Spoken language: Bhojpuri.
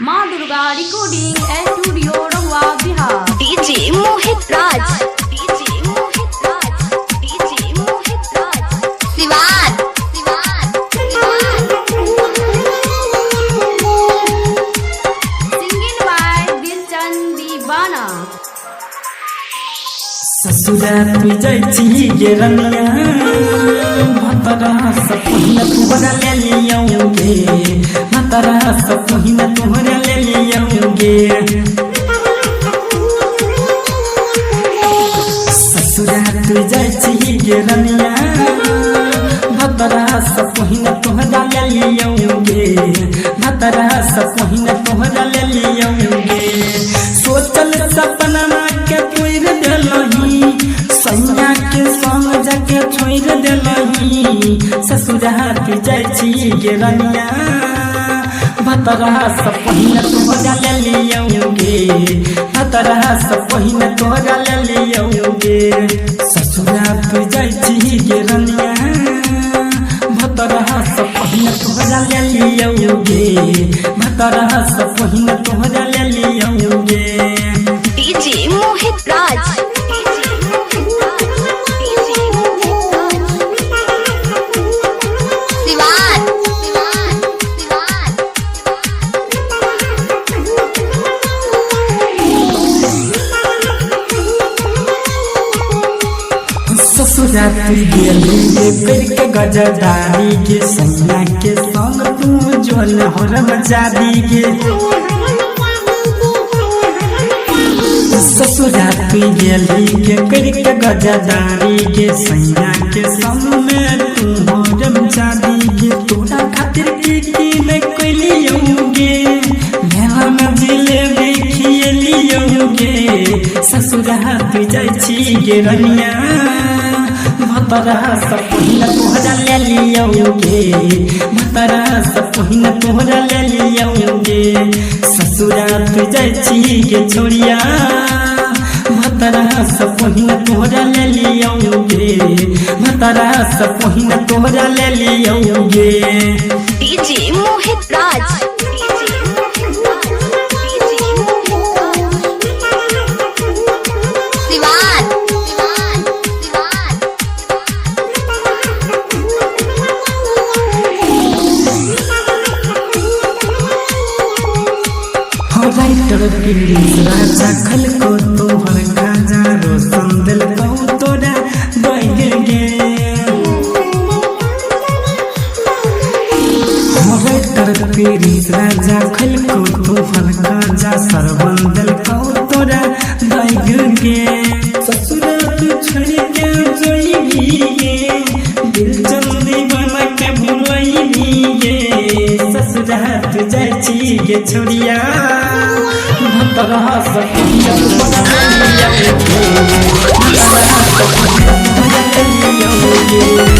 माँ Durga recording studio Rahua Bihar. DJ Mohit Raj, DJ Mohit Raj, DJ Mohit Raj, Siwan Siwan singing by Dilchand Deewana. ससुराल में जाइछी गे रनिया भतरा सपना तुहरा ले लियोगे, भतरा सपना तुहरा ले लियोगे। ससुराल में जाइछी गे रनिया भतरा सपना तुहरा ले लियोगे, भतरा सपना तुहरा ले लियोगे। सोचल सपना के पूर देलही, सैया के संग जाके छोड़ देलही। ससुराल जाइछी गे रनिया भतरा सपना तोहरा ले लियोगे, भतरा सपना तोहरा ले लियोगे। ससुराल जाइछी गे रनिया भतरा सपना तोहरा ले लियोगे, भतरा सपना तोहरा ले लियोगे। डीजे मोहित राज, सिवान सिवान सिवान ससुराल गेली गे पेड़ के गजदारी गे, सैया के संग तू जोन हरम जादी गे। ससुराल गेली गे पेड़ के गजदारी गे, सैया के संग में तू हरम जादी गे। तोरा खातिर की मैं कोइलियोगे, मेला में जिलेबी खियलियोगे। ससुराल जाइछी गे रनिया भतरा सपना तोहरा ले लियोगे, भतरा सपना तोहरा ले लियोगे। ससुराल जाइछी गे छोड़िया भतरा सपना तोहरा ले लियोगे, भतरा सपना तोहरा ले लियोगे। DJ Mohit Raj, Siwan Siwan Siwan writer Prince राजा खल को तोहर गाजा रोशन दिल को तोरा बैग गे। राइटर प्रिंस राजा खल को तोहर गाजा सरवन दिल को तोरा बैग गे। ससुराल छोड़ के जोइबी गे, दिल जल्दी बना के भुलैबी गे। ससुराल जाइछी गे छोड़िया भतरा सपना तोहरा ले लियोगे, भतरा सपना तोहरा ले लियोगे।